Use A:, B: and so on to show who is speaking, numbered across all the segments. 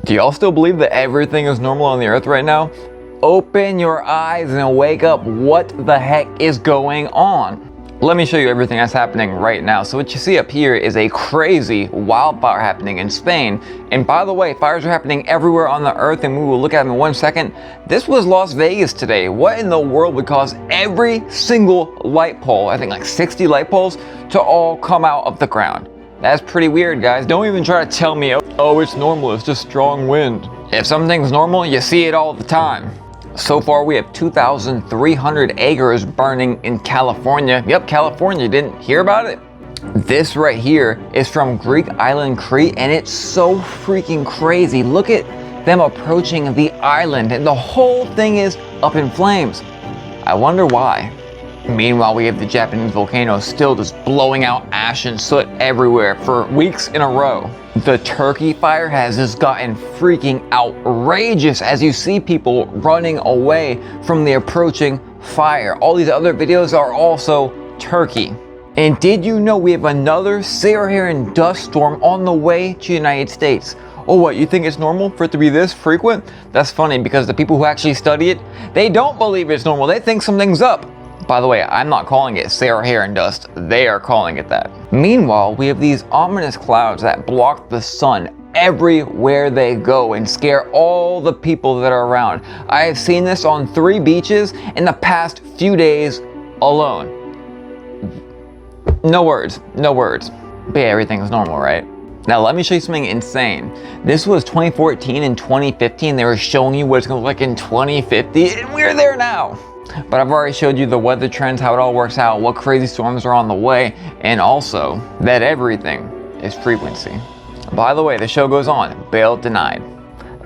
A: Do y'all still believe that everything is normal on the earth right now? Open your eyes and wake up. What the heck is going on? Let me show you everything that's happening right now. So what you see up here is a crazy wildfire happening in Spain. And by the way, fires are happening everywhere on the earth, and we will look at them in 1 second. This was Las Vegas today. What in the world would cause every single light pole, I think like 60 light poles, to all come out of the ground? That's pretty weird, guys. Don't even try to tell me, oh, it's normal, it's just strong wind. If something's normal, you see it all the time. So far, we have 2,300 acres burning in California. Yep, California, didn't hear about it? This right here is from Greek island Crete, and it's so freaking crazy. Look at them approaching the island, and the whole thing is up in flames. I wonder why. Meanwhile, we have the Japanese volcano still just blowing out ash and soot everywhere for weeks in a row. The Turkey fire has just gotten freaking outrageous as you see people running away from the approaching fire. All these other videos are also Turkey. And did you know we have another Saharan dust storm on the way to the United States? Oh, what, you think it's normal for it to be this frequent? That's funny because the people who actually study it, they don't believe it's normal. They think something's up. By the way, I'm not calling it Saharan dust, they are calling it that. Meanwhile, we have these ominous clouds that block the sun everywhere they go and scare all the people that are around. I have seen this on 3 beaches in the past few days alone. No words, no words. But yeah, everything's normal, right? Now let me show you something insane. This was 2014 and 2015. They were showing you what it's gonna look like in 2050, and we're there now. But I've already showed you the weather trends, how it all works out, what crazy storms are on the way, and also that everything is frequency. By the way, the show goes on. Bail denied.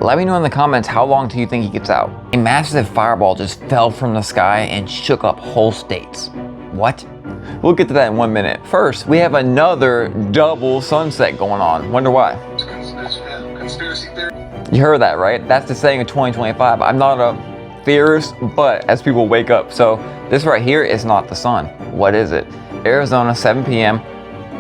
A: Let me know in the comments, how long do you think he gets out? A massive fireball just fell from the sky and shook up whole states. What? We'll get to that in 1 minute. First, we have another double sunset going on. Wonder why? Conspiracy theory. You heard that, right? That's the saying of 2025. I'm not a theorist, but as people wake up. So this right here is not the sun. What is it? Arizona, 7 p.m.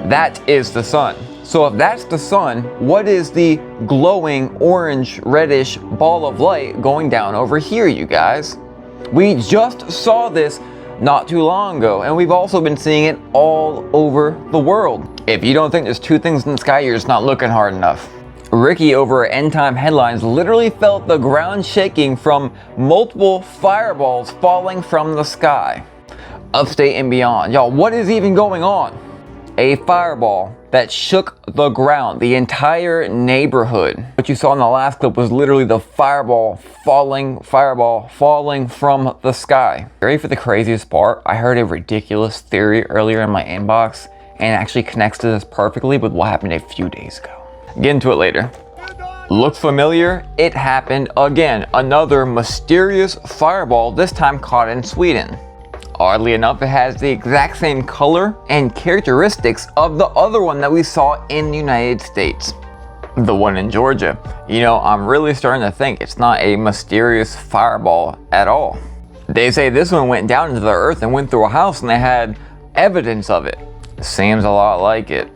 A: That is the sun. So if that's the sun, what is the glowing orange reddish ball of light going down over here, you guys? We just saw this not too long ago, and we've also been seeing it all over the world. If you don't think there's 2 things in the sky, you're just not looking hard enough. Ricky over at End Time Headlines literally felt the ground shaking from multiple fireballs falling from the sky. Upstate and beyond. Y'all, what is even going on? A fireball that shook the ground, the entire neighborhood. What you saw in the last clip was literally the fireball falling from the sky. Ready for the craziest part? I heard a ridiculous theory earlier in my inbox, and it actually connects to this perfectly with what happened a few days ago. Get into it later. Look familiar? It happened again. Another mysterious fireball, this time caught in Sweden. Oddly enough, it has the exact same color and characteristics of the other one that we saw in the United States. The one in Georgia. You know, I'm really starting to think it's not a mysterious fireball at all. They say this one went down into the earth and went through a house, and they had evidence of it. Seems a lot like it.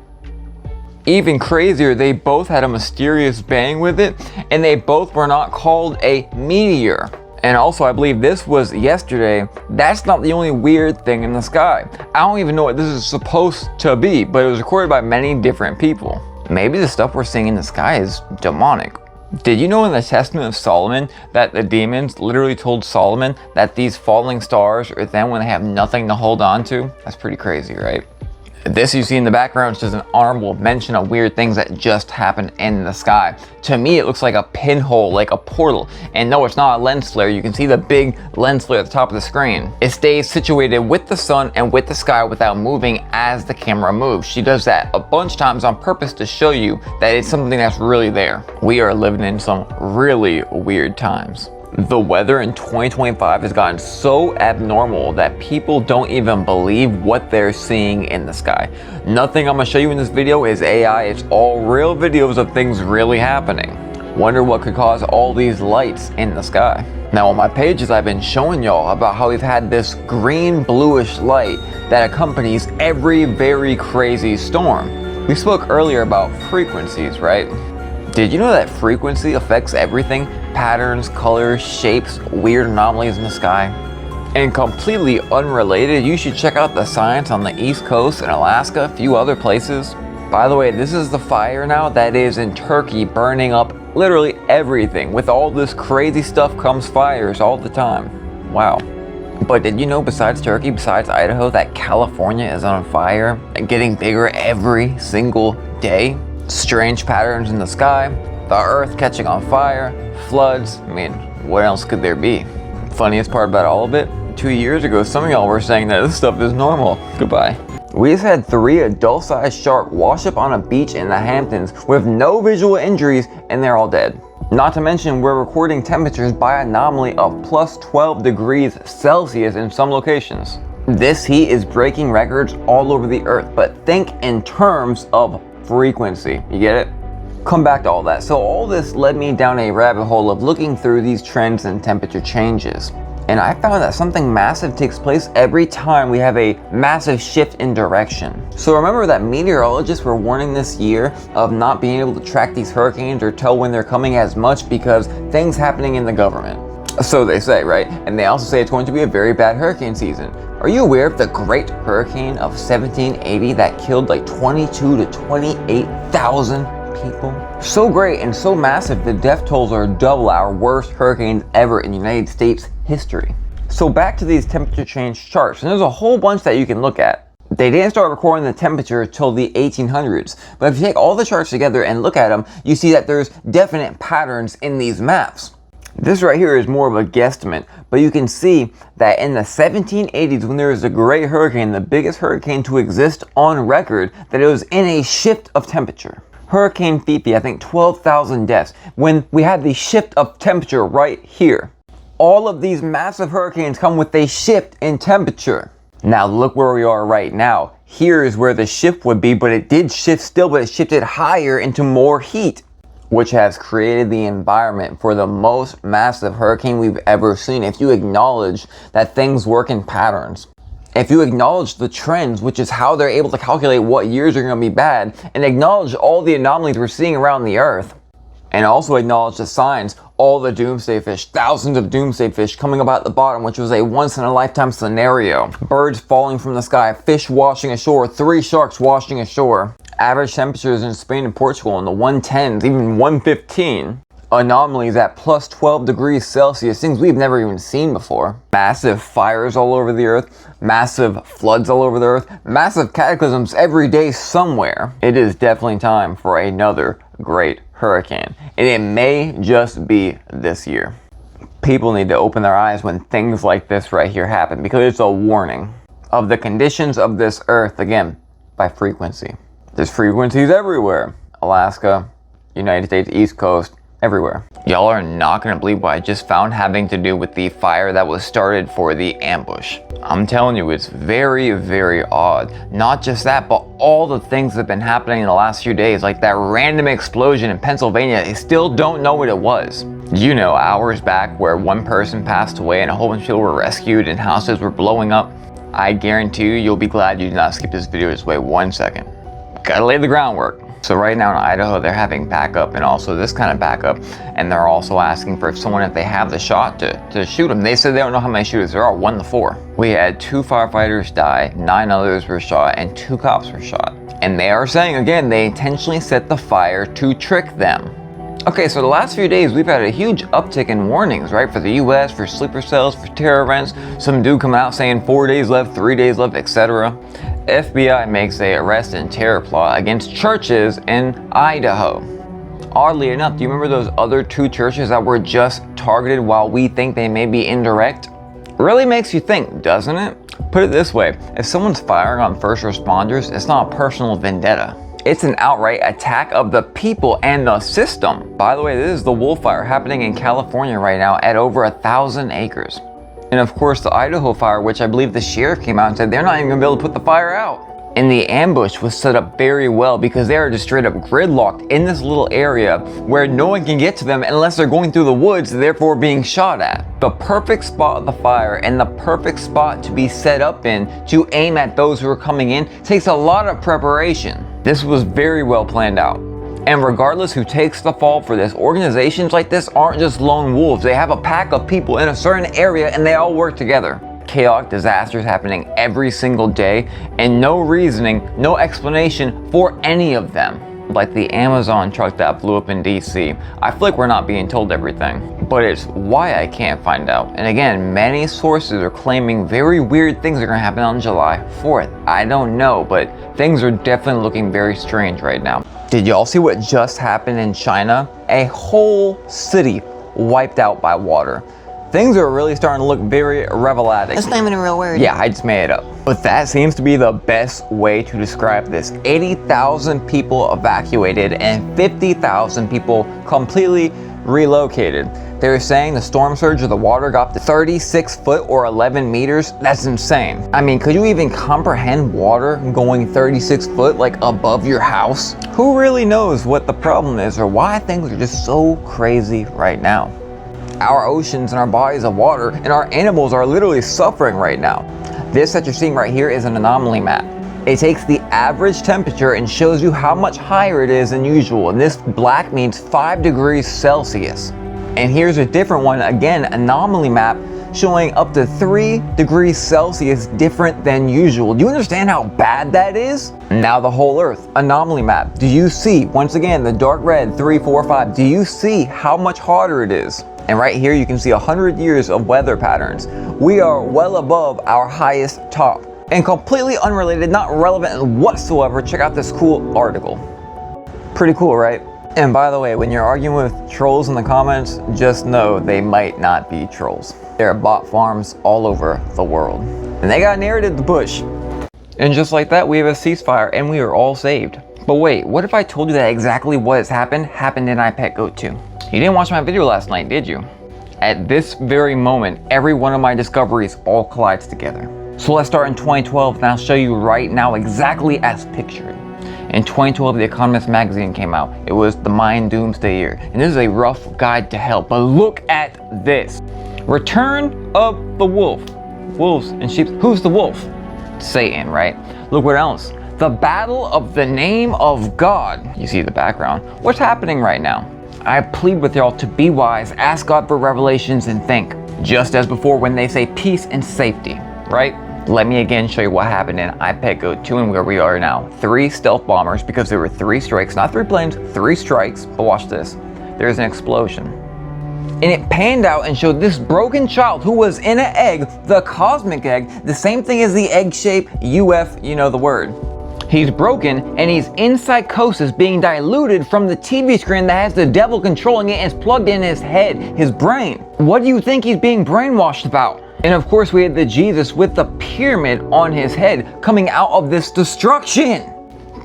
A: Even crazier, they both had a mysterious bang with it, and they both were not called a meteor. And also, I believe this was yesterday. That's not the only weird thing in the sky. I don't even know what this is supposed to be, but it was recorded by many different people. Maybe the stuff we're seeing in the sky is demonic. Did you know in the Testament of Solomon that the demons literally told Solomon that these falling stars are them when they have nothing to hold on to? That's pretty crazy, right? This you see in the background is just an honorable mention of weird things that just happened in the sky. To me, it looks like a pinhole, like a portal. And no, it's not a lens flare. You can see the big lens flare at the top of the screen. It stays situated with the sun and with the sky without moving as the camera moves. She does that a bunch of times on purpose to show you that it's something that's really there. We are living in some really weird times. The weather in 2025 has gotten so abnormal that people don't even believe what they're seeing in the sky. Nothing I'm gonna show you in this video is AI, it's all real videos of things really happening. Wonder what could cause all these lights in the sky. Now on my pages I've been showing y'all about how we've had this green bluish light that accompanies every very crazy storm. We spoke earlier about frequencies, right? Did you know that frequency affects everything? Patterns, colors, shapes, weird anomalies in the sky? And completely unrelated, you should check out the science on the East Coast and Alaska, a few other places. By the way, this is the fire now that is in Turkey burning up literally everything. With all this crazy stuff comes fires all the time. Wow. But did you know besides Turkey, besides Idaho, that California is on fire and getting bigger every single day? Strange patterns in the sky, the earth catching on fire, floods. I mean, what else could there be? Funniest part about all of it, 2 years ago, some of y'all were saying that this stuff is normal. Goodbye. We just had 3 adult-sized sharks wash up on a beach in the Hamptons with no visual injuries, and they're all dead. Not to mention, we're recording temperatures by anomaly of plus 12 degrees Celsius in some locations. This heat is breaking records all over the earth, but think in terms of frequency. You get it? Come back to all that. So all this led me down a rabbit hole of looking through these trends and temperature changes. And I found that something massive takes place every time we have a massive shift in direction. So remember that meteorologists were warning this year of not being able to track these hurricanes or tell when they're coming as much because things happening in the government. So they say, right? And they also say it's going to be a very bad hurricane season. Are you aware of the Great Hurricane of 1780 that killed like 22 to 28,000 people? So great and so massive, the death tolls are double our worst hurricanes ever in United States history. So back to these temperature change charts, and there's a whole bunch that you can look at. They didn't start recording the temperature until the 1800s, but if you take all the charts together and look at them, you see that there's definite patterns in these maps. This right here is more of a guesstimate, but you can see that in the 1780s, when there was a great hurricane, the biggest hurricane to exist on record, that it was in a shift of temperature. Hurricane Fifi, I think 12,000 deaths, when we had the shift of temperature right here. All of these massive hurricanes come with a shift in temperature. Now look where we are right now. Here is where the shift would be, but it did shift still, but it shifted higher into more heat, which has created the environment for the most massive hurricane we've ever seen. If you acknowledge that things work in patterns, if you acknowledge the trends, which is how they're able to calculate what years are going to be bad, and acknowledge all the anomalies we're seeing around the earth, and also acknowledge the signs, all the doomsday fish, thousands of doomsday fish coming up at the bottom, which was a once-in-a-lifetime scenario. Birds falling from the sky, fish washing ashore, 3 sharks washing ashore. Average temperatures in Spain and Portugal in the 110s, even 115. Anomalies at plus 12 degrees Celsius, things we've never even seen before. Massive fires all over the earth, massive floods all over the earth, massive cataclysms every day somewhere. It is definitely time for another great hurricane, and it may just be this year. People need to open their eyes when things like this right here happen, because it's a warning of the conditions of this earth, again, by frequency. There's frequencies everywhere. Alaska, United States, East Coast, everywhere. Y'all are not gonna believe what I just found having to do with the fire that was started for the ambush. I'm telling you, it's very, very odd. Not just that, but all the things that have been happening in the last few days, like that random explosion in Pennsylvania, they still don't know what it was. You know, hours back where one person passed away and a whole bunch of people were rescued and houses were blowing up. I guarantee you'll be glad you did not skip this video. Just wait 1 second. Gotta lay the groundwork. So right now in Idaho, they're having backup and also this kind of backup. And they're also asking for someone, if they have the shot, to shoot them. They said they don't know how many shooters there are, 1 to 4. We had 2 firefighters die, 9 others were shot, and 2 cops were shot. And they are saying, again, they intentionally set the fire to trick them. Okay, so the last few days, we've had a huge uptick in warnings, right? For the US, for sleeper cells, for terror events. Some dude coming out saying 4 days left, 3 days left, etc. FBI makes a arrest and terror plot against churches in Idaho. Oddly enough, do you remember those other 2 churches that were just targeted while we think they may be indirect? Really makes you think, doesn't it? Put it this way, if someone's firing on first responders, it's not a personal vendetta. It's an outright attack of the people and the system. By the way, this is the wolf fire happening in California right now at over 1,000 acres. And of course the Idaho fire, which I believe the sheriff came out and said they're not even gonna be able to put the fire out. And the ambush was set up very well because they are just straight up gridlocked in this little area where no one can get to them unless they're going through the woods, therefore being shot at. The perfect spot of the fire and the perfect spot to be set up in to aim at those who are coming in takes a lot of preparation. This was very well planned out. And regardless who takes the fall for this, organizations like this aren't just lone wolves. They have a pack of people in a certain area and they all work together. Chaotic disasters happening every single day and no reasoning, no explanation for any of them. Like the Amazon truck that blew up in DC. I feel like we're not being told everything, but it's why I can't find out. And again, many sources are claiming very weird things are gonna happen on July 4th. I don't know, but things are definitely looking very strange right now. Did y'all see what just happened in China? A whole city wiped out by water. Things are really starting to look very revelatic.
B: That's not even a real word.
A: Yeah, I just made it up. But that seems to be the best way to describe this. 80,000 people evacuated and 50,000 people completely relocated. They're saying the storm surge of the water got up to 36 foot or 11 meters. That's insane. I mean, could you even comprehend water going 36 foot like above your house? Who really knows what the problem is or why things are just so crazy right now? Our oceans and our bodies of water and our animals are literally suffering right now. This that you're seeing right here is an anomaly map. It takes the average temperature and shows you how much higher it is than usual. And this black means 5 degrees Celsius. And here's a different one, again, anomaly map showing up to 3 degrees Celsius different than usual. Do you understand how bad that is? Now the whole Earth, anomaly map. Do you see, once again, the dark red, 3, 4, 5, do you see how much hotter it is? And right here you can see 100 years of weather patterns. We are well above our highest top. And completely unrelated, not relevant whatsoever, check out this cool article. Pretty cool, right? And by the way, when you're arguing with trolls in the comments, just know they might not be trolls. There are bot farms all over the world. And they got narrated the bush. And just like that, we have a ceasefire and we are all saved. But wait, what if I told you that exactly what has happened in iPetGoat 2? You didn't watch my video last night, did you? At this very moment, every one of my discoveries all collides together. So let's start in 2012 and I'll show you right now exactly as pictured. In 2012, The Economist magazine came out. It was the Mayan Doomsday Year. And this is a rough guide to hell, but look at this. Return of the wolf. Wolves and sheep. Who's the wolf? Satan, right? Look what else. The battle of the name of God. You see the background. What's happening right now? I plead with y'all to be wise, ask God for revelations, and think. Just as before when they say peace and safety, right? Let me again show you what happened in iPetGoat 2 and where we are now. 3 stealth bombers, because there were 3 strikes, not 3 planes, 3 strikes. But watch this. There's an explosion. And it panned out and showed this broken child who was in an egg, the cosmic egg, the same thing as the egg shape, UF, you know the word. He's broken and he's in psychosis, being diluted from the TV screen that has the devil controlling it and is plugged in his head, his brain. What do you think he's being brainwashed about? And of course we had the Jesus with the pyramid on his head coming out of this destruction.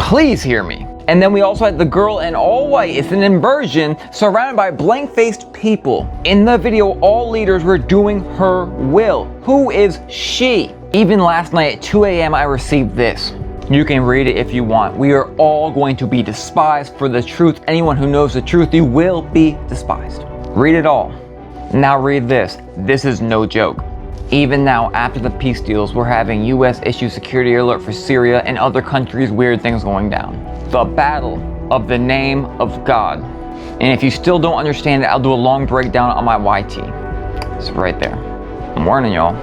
A: Please hear me. And then we also had the girl in all white. It's an inversion surrounded by blank-faced people. In the video, all leaders were doing her will. Who is she? Even last night at 2 a.m. I received this. You can read it if you want. We are all going to be despised for the truth. Anyone who knows the truth, you will be despised. Read it all. Now read this. This is no joke. Even now, after the peace deals, we're having US issue security alert for Syria and other countries, weird things going down. The battle of the name of God. And if you still don't understand it, I'll do a long breakdown on my YT. It's right there. I'm warning y'all.